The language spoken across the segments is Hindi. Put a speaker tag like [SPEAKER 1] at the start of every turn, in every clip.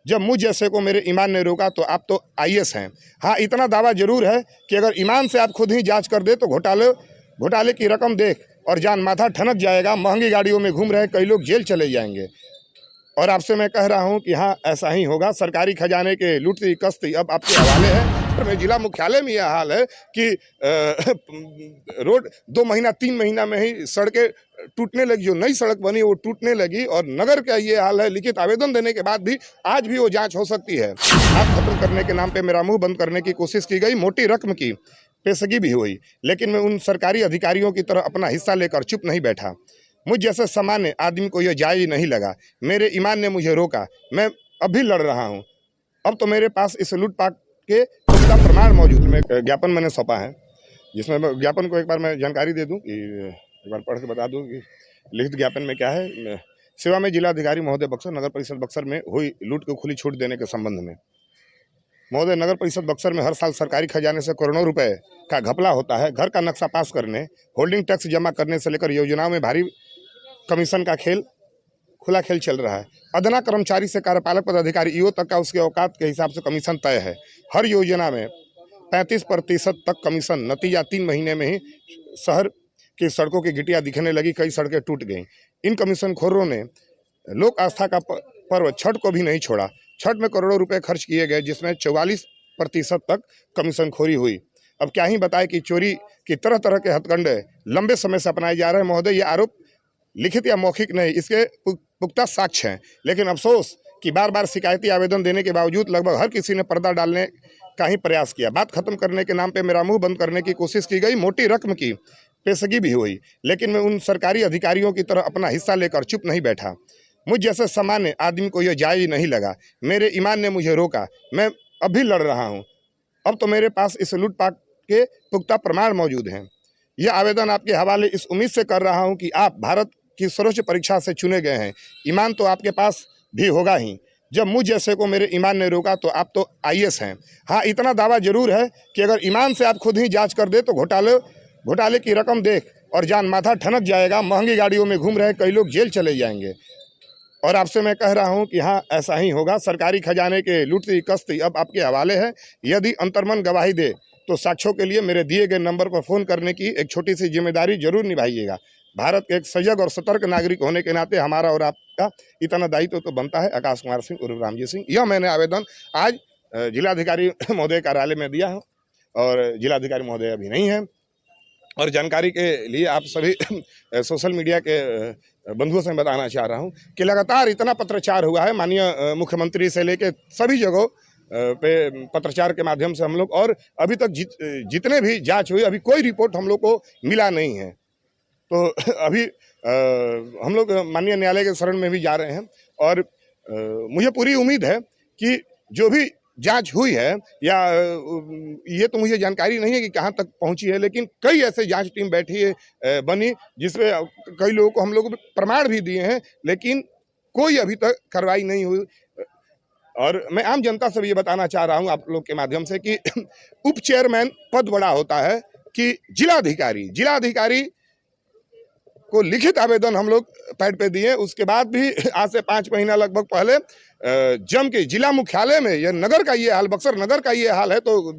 [SPEAKER 1] जब मुझ जैसे को मेरे ईमान ने रोका तो आप तो आईएएस हैं। हाँ, इतना दावा जरूर है कि अगर ईमान से आप खुद ही जांच कर दे तो घोटाले की रकम देख और जान माथा ठनक जाएगा। महंगी गाड़ियों में घूम रहे कई लोग जेल चले जाएंगे। और आपसे मैं कह रहा हूं कि हाँ, ऐसा ही होगा। सरकारी खजाने के लूटती कस्ती अब आपके हवाले है। में जिला मुख्यालय में यह हाल है कि रोड 2 महीना 3 महीना में ही सड़कें टूटने लगी। जो नई सड़क बनी वो टूटने लगी और नगर का ये हाल है। लिखित आवेदन देने के बाद भी आज भी वो जांच हो सकती है। आग खत्म करने के नाम पे मेरा मुंह बंद करने की कोशिश की गई। मोटी रकम की पेशगी भी हुई, लेकिन मैं उन सरकारी अधिकारियों की तरह अपना हिस्सा लेकर चुप नहीं बैठा। मुझ जैसे सामान्य आदमी को यह जायज नहीं लगा। मेरे ईमान ने मुझे रोका। मैं अब भी लड़ रहा हूँ। अब तो मेरे पास इस लूटपाट के पुख्ता प्रमाण मौजूद में ज्ञापन मैंने सौंपा है, जिसमें ज्ञापन को एक बार मैं जानकारी दे दूं कि एक बार पढ़ के बता दूं कि लिखित ज्ञापन में क्या है। सेवा में जिलाधिकारी महोदय बक्सर, नगर परिषद बक्सर में हुई लूट को खुली छूट देने के संबंध में। महोदय, नगर परिषद बक्सर में हर साल सरकारी खजाने से करोड़ों रुपए का घपला होता है। घर का नक्शा पास करने, होल्डिंग टैक्स जमा करने से लेकर योजनाओं में भारी कमीशन का खुला खेल चल रहा है। अदना कर्मचारी से कार्यपालक पदाधिकारी ईओ तक का उसके औकात के हिसाब से कमीशन तय है। हर योजना में 35% तक कमीशन। नतीजा 3 महीने में ही शहर की सड़कों की गिट्टियां दिखने लगी, कई सड़कें टूट गईं। इन कमीशनखोरों ने लोक आस्था का पर्व छठ को भी नहीं छोड़ा। छठ में करोड़ों रुपए खर्च किए गए, जिसमें 44% तक कमीशनखोरी हुई। अब क्या ही बताए कि चोरी की तरह तरह के हथकंडे लंबे समय से अपनाए जा रहे हैं। महोदय, ये आरोप लिखित या मौखिक नहीं, इसके पुख्ता साक्ष्य हैं। लेकिन अफसोस कि बार बार शिकायती आवेदन देने के बावजूद लगभग हर किसी ने पर्दा डालने का ही प्रयास किया। बात खत्म करने के नाम पे मेरा मुंह बंद करने की कोशिश की गई। मोटी रकम की पेशगी भी हुई, लेकिन मैं उन सरकारी अधिकारियों की तरह अपना हिस्सा लेकर चुप नहीं बैठा। मुझ जैसे सामान्य आदमी को यह जायज नहीं लगा। मेरे ईमान ने मुझे रोका। मैं अब भी लड़ रहा हूँ। अब तो मेरे पास इस लूटपाट के पुख्ता प्रमाण मौजूद हैं। यह आवेदन आपके हवाले इस उम्मीद से कर रहा हूं कि आप भारत की सर्वोच्च परीक्षा से चुने गए हैं। ईमान तो आपके पास भी होगा ही। जब मुझ जैसे को मेरे ईमान ने रोका तो आप तो आईएएस हैं। हाँ, इतना दावा जरूर है कि अगर ईमान से आप खुद ही जांच कर दे तो घोटाले की रकम देख और जान माथा ठनक जाएगा। महंगी गाड़ियों में घूम रहे कई लोग जेल चले जाएंगे। और आपसे मैं कह रहा हूं कि हाँ, ऐसा ही होगा। सरकारी खजाने के लूटती कस्ती अब आपके हवाले है। यदि अंतर्मन गवाही दे तो साक्ष्यों के लिए मेरे दिए गए नंबर पर फ़ोन करने की एक छोटी सी जिम्मेदारी जरूर निभाइएगा। भारत के एक सजग और सतर्क नागरिक होने के नाते हमारा और आपका इतना दायित्व तो बनता है। आकाश कुमार सिंह उर्फ रामजी सिंह। यह मैंने आवेदन आज जिलाधिकारी महोदय कार्यालय में दिया है और जिलाधिकारी महोदय अभी नहीं है। और जानकारी के लिए आप सभी सोशल मीडिया के बंधुओं से बताना चाह रहा हूं कि लगातार इतना पत्रचार हुआ है। माननीय मुख्यमंत्री से लेकर सभी जगहों पे पत्रचार के माध्यम से हम लोग, और अभी तक जितने भी जांच हुई अभी कोई रिपोर्ट हम लोग को मिला नहीं है। तो अभी हम लोग माननीय न्यायालय के शरण में भी जा रहे हैं। और मुझे पूरी उम्मीद है कि जो भी जांच हुई है, या ये तो मुझे जानकारी नहीं है कि कहां तक पहुंची है, लेकिन कई ऐसे जांच टीम बैठी है बनी जिसमें कई लोगों को हम लोग प्रमाण भी दिए हैं, लेकिन कोई अभी तक कार्रवाई नहीं हुई। और मैं आम जनता से भी ये बताना चाह रहा हूं आप लोग के माध्यम से कि उप चेयरमैन पद बड़ा होता है कि जिलाधिकारी को लिखित आवेदन हम लोग पैड पे दिए। उसके बाद भी आज से 5 महीना लगभग पहले जम के जिला मुख्यालय में यह नगर का ये हाल, बक्सर नगर का ये हाल है, तो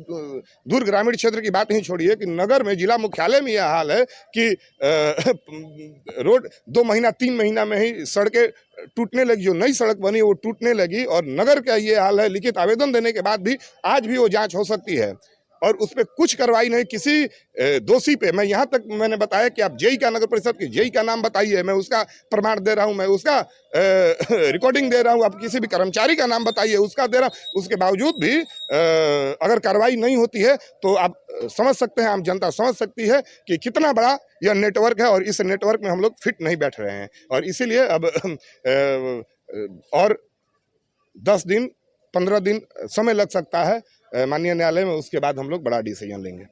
[SPEAKER 1] दूर ग्रामीण क्षेत्र की बात नहीं छोड़िए कि नगर में जिला मुख्यालय में यह हाल है कि रोड 2 महीना 3 महीना में ही सड़कें टूटने लगी। जो नई सड़क बनी वो टूटने लगी और नगर का ये हाल है। लिखित आवेदन देने के बाद भी आज भी वो जांच हो सकती है और उस पर कुछ कार्रवाई नहीं। किसी दोषी पे मैं यहाँ तक मैंने बताया कि आप जेई का, नगर परिषद के जेई का नाम बताइए, मैं उसका प्रमाण दे रहा हूँ, मैं उसका रिकॉर्डिंग दे रहा हूँ। आप किसी भी कर्मचारी का नाम बताइए, उसका दे रहा हूँ। उसके बावजूद भी अगर कार्रवाई नहीं होती है तो आप समझ सकते हैं, आम जनता समझ सकती है कि कितना बड़ा यह नेटवर्क है और इस नेटवर्क में हम लोग फिट नहीं बैठ रहे हैं। और इसीलिए अब और 10 दिन 15 दिन समय लग सकता है माननीय न्यायालय में। उसके बाद हम लोग बड़ा डिसीजन लेंगे।